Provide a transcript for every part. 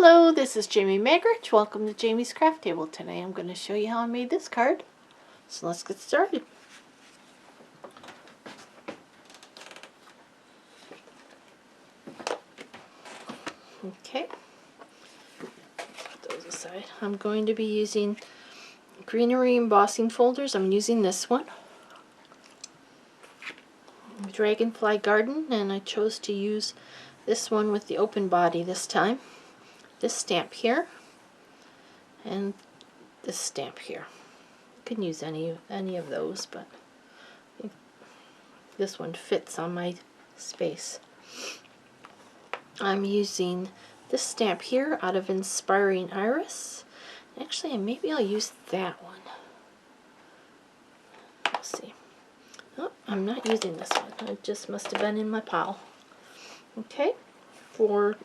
Hello, this is Jamie Magritte. Welcome to Jamie's Craft Table. Today I'm going to show you how I made this card. So let's get started. Okay, put those aside. I'm going to be using greenery embossing folders. I'm using this one, Dragonfly Garden, and I chose to use this one with the open body this time. This stamp here, and this stamp here. You can use any of those, but this one fits on my space. I'm using this stamp here out of Inspiring Iris. Actually, maybe I'll use that one. Let's see. Oh, I'm not using this one. It just must have been in my pile. Okay, for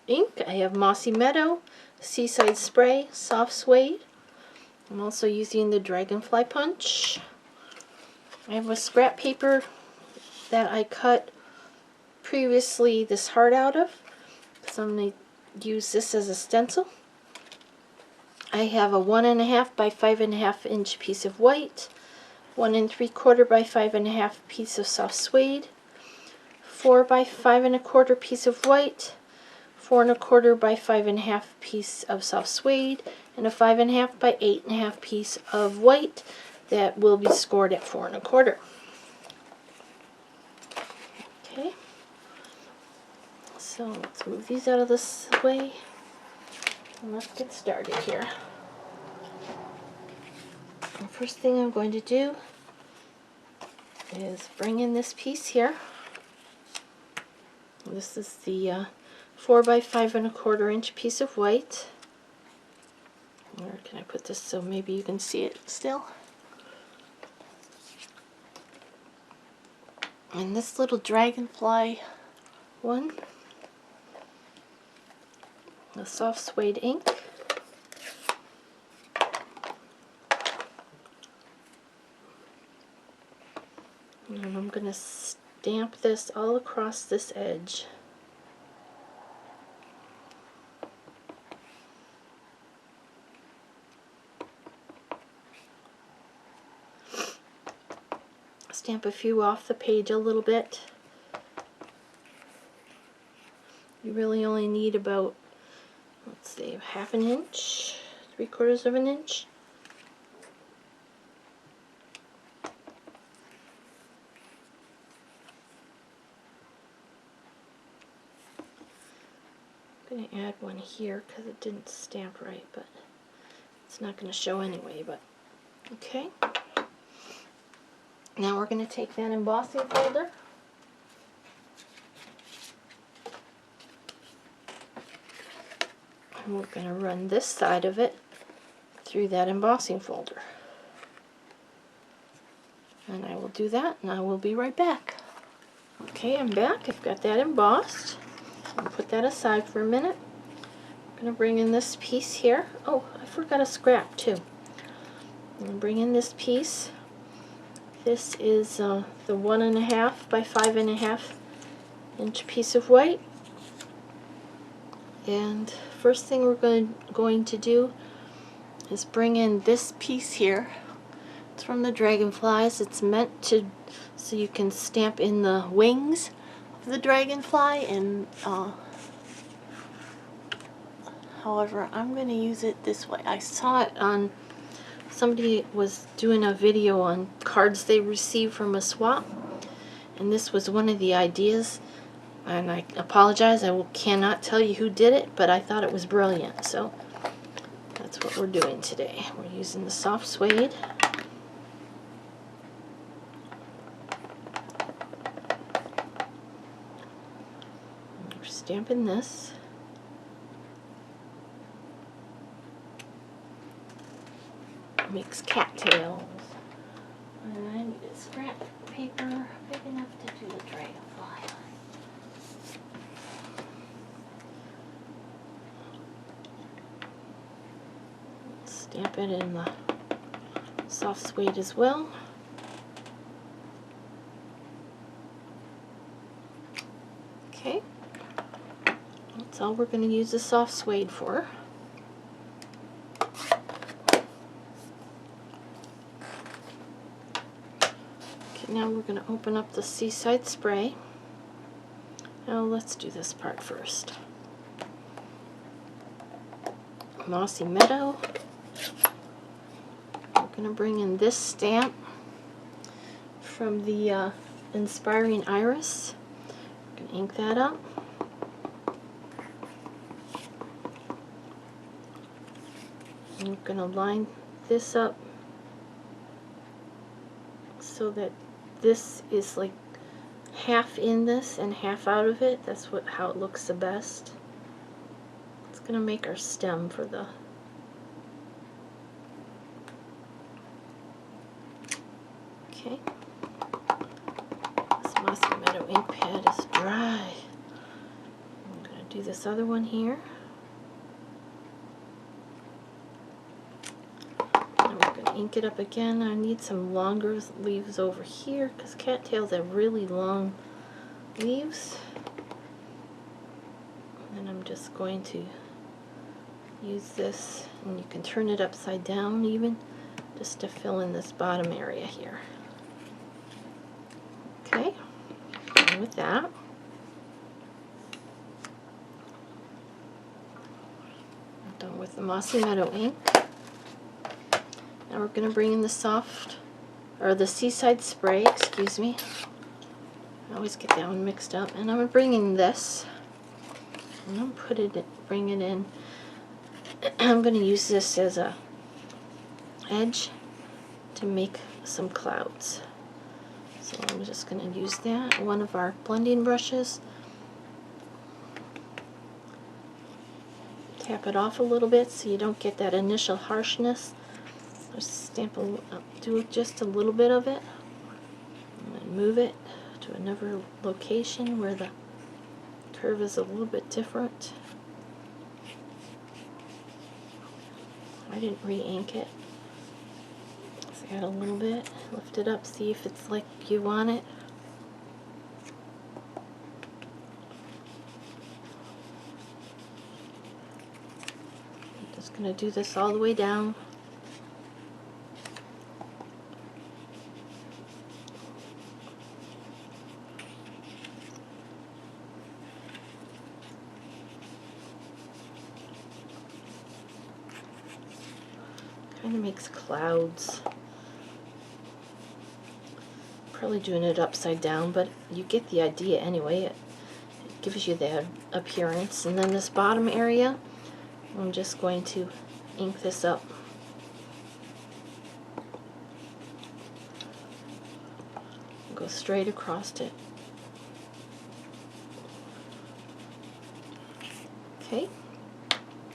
ink, I have Mossy Meadow, Seaside Spray, Soft Suede. I'm also using the Dragonfly punch. I have a scrap paper that I cut previously this heart out of, so I'm going to use this as a stencil. I have a 1.5 by 5.5 inch piece of white, 1 3/4 by 5.5 piece of soft suede, 4 by 5.25 piece of white, 4 1/4 by 5.5 piece of soft suede, and a 5.5 by 8.5 piece of white that will be scored at 4 1/4. Okay, so let's move these out of this way and let's get started here. The first thing I'm going to do is bring in this piece here. This is the 4 by 5.25 inch piece of white. Where can I put this so maybe you can see it still? And this little dragonfly one, the soft suede ink. And I'm going to stamp this all across this edge. Stamp a few off the page a little bit. You really only need about, let's see, 1/2 inch, 3/4 of an inch. I'm going to add one here because it didn't stamp right, but it's not going to show anyway, but okay. Now we're going to take that embossing folder and we're going to run this side of it through that embossing folder. And I will do that and I will be right back. Okay, I'm back. I've got that embossed. I'll put that aside for a minute. I'm going to bring in this piece here. Oh, I forgot a scrap too. I'm going to bring in this piece. This is the 1.5 by 5.5 inch piece of white. And first thing we're going to do is bring in this piece here. It's from the Dragonflies. It's meant to so you can stamp in the wings of the dragonfly, and however I'm going to use it this way. I saw it on, somebody was doing a video on cards they received from a swap, and this was one of the ideas, and I apologize, I cannot tell you who did it, but I thought it was brilliant, so that's what we're doing today. We're using the soft suede. We're stamping this. Makes cattails. And I need a scrap paper big enough to do the dragonfly on. Stamp it in the soft suede as well. Okay, that's all all we're going to use the soft suede for. Okay, now we're going to open up the Seaside spray. Now let's do this part first. Mossy Meadow. We're going to bring in this stamp from the Inspiring Iris. I'm going to ink that up. I'm going to line this up so that this is like half in this and half out of it. That's how it looks the best. It's going to make our stem for the okay. This Mossy Meadow ink pad is dry. I'm going to do this other one here. And we're going to ink it up again. I need some longer leaves over here because cattails have really long leaves. And I'm just going to use this, and you can turn it upside down even, just to fill in this bottom area here. Okay, and with that, I'm done with the Mossy Meadow ink. Now we're going to bring in the the Seaside spray, excuse me. I always get that one mixed up. And I'm going to bring in this, and I'm bring it in. I'm going to use this as a edge to make some clouds. So I'm just going to use that, one of our blending brushes. Tap it off a little bit so you don't get that initial harshness. Just do just a little bit of it, and move it to another location where the curve is a little bit different. I didn't re-ink it. So I got a little bit. Lift it up, see if it's like you want it. I'm just going to do this all the way down. Kind of makes clouds. Probably doing it upside down, but you get the idea anyway. It gives you that appearance. And then this bottom area, I'm just going to ink this up. Go straight across it. Okay.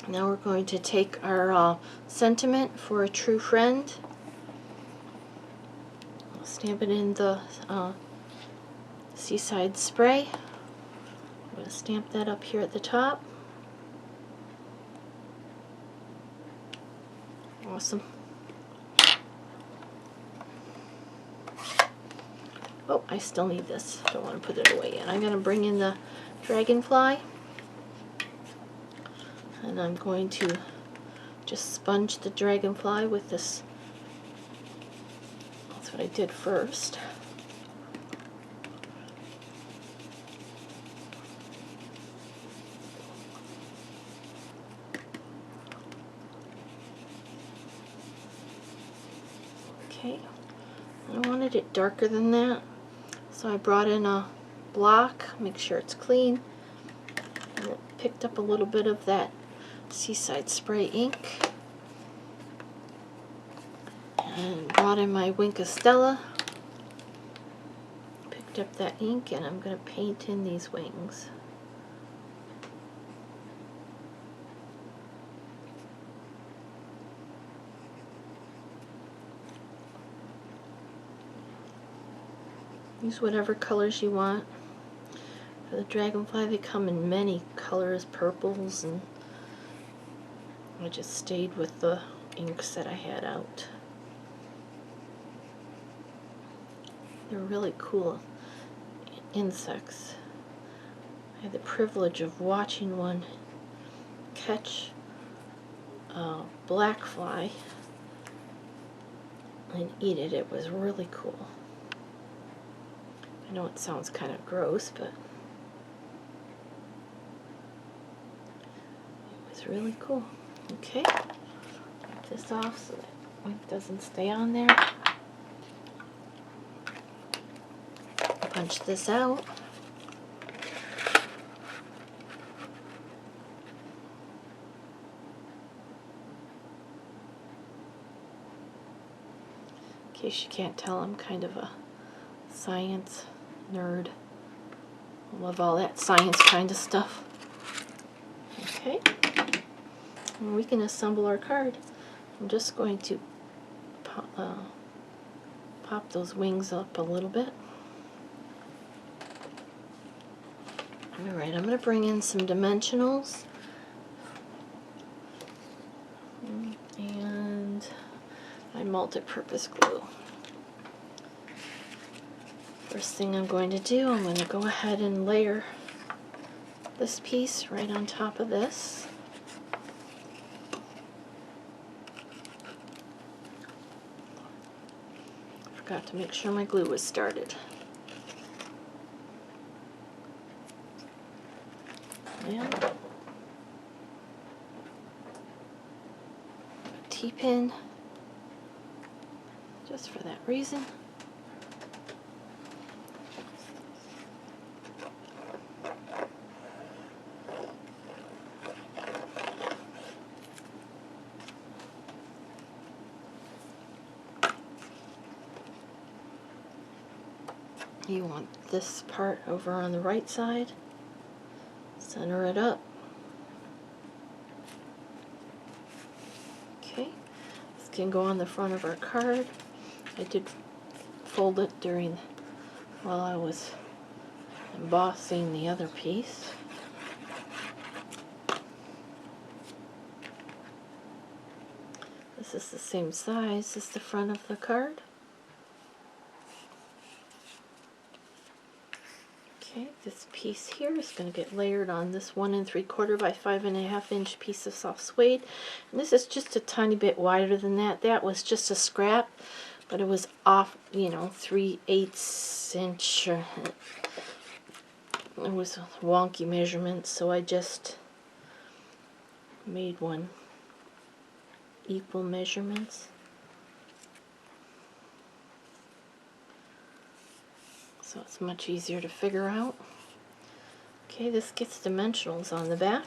Now we're going to take our sentiment for a true friend. I'll stamp it in the Seaside spray. I'm going to stamp that up here at the top. Awesome. Oh, I still need this. Don't want to put it away yet. I'm going to bring in the Dragonfly. And I'm going to just sponge the Dragonfly with this. That's what I did first. Okay, I wanted it darker than that, so I brought in a block, make sure it's clean, and it picked up a little bit of that Seaside spray ink, and brought in my Wink of Stella, picked up that ink, and I'm going to paint in these wings. Use whatever colors you want. For the Dragonfly, they come in many colors, purples, and I just stayed with the inks that I had out. They're really cool insects. I had the privilege of watching one catch a black fly and eat it. It was really cool. I know it sounds kind of gross, but it was really cool. Okay, take this off so that it doesn't stay on there. Punch this out. In case you can't tell, I'm kind of a science nerd. I love all that science kind of stuff. Okay, and we can assemble our card. I'm just going to pop those wings up a little bit. Alright, I'm going to bring in some dimensionals and my multi-purpose glue. First thing I'm going to do, I'm going to go ahead and layer this piece right on top of this. Forgot to make sure my glue was started. And a T-pin, just for that reason. You want this part over on the right side. Center it up. Okay, this can go on the front of our card. I did fold it while I was embossing the other piece. This is the same size as the front of the card. Okay, this piece here is going to get layered on this 1 3/4 by 5.5 inch piece of soft suede. And this is just a tiny bit wider than that. That was just a scrap, but it was off, 3/8 inch. It was wonky measurements, so I just made one equal measurements. So it's much easier to figure out. Okay, this gets dimensionals on the back.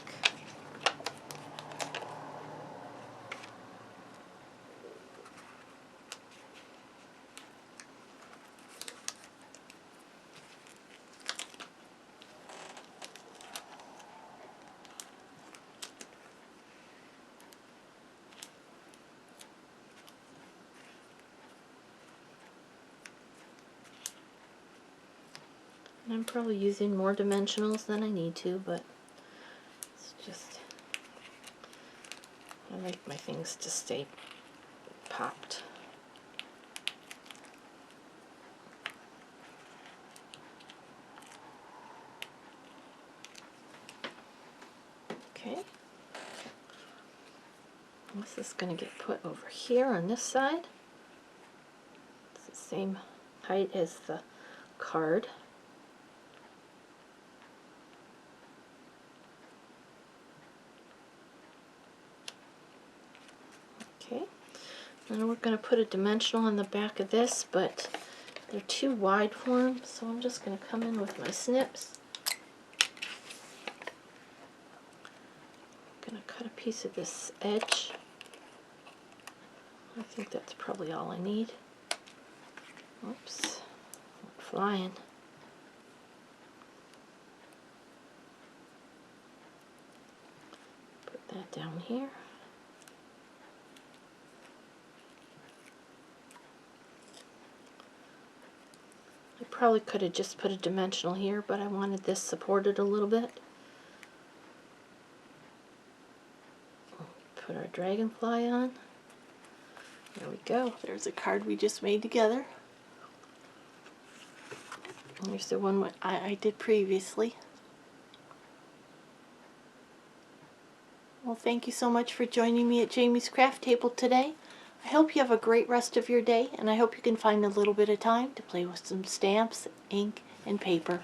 I'm probably using more dimensionals than I need to, but it's just, I like my things to stay popped. Okay. This is going to get put over here on this side. It's the same height as the card. Okay, and we're going to put a dimensional on the back of this, but they're too wide for them, so I'm just going to come in with my snips. I'm going to cut a piece of this edge. I think that's probably all I need. Oops, went flying. Put that down here. I probably could have just put a dimensional here, but I wanted this supported a little bit. Put our dragonfly on. There we go. There's a card we just made together. And here's the one I did previously. thank you so much for joining me at Jamie's Craft Table today. I hope you have a great rest of your day, and I hope you can find a little bit of time to play with some stamps, ink, and paper.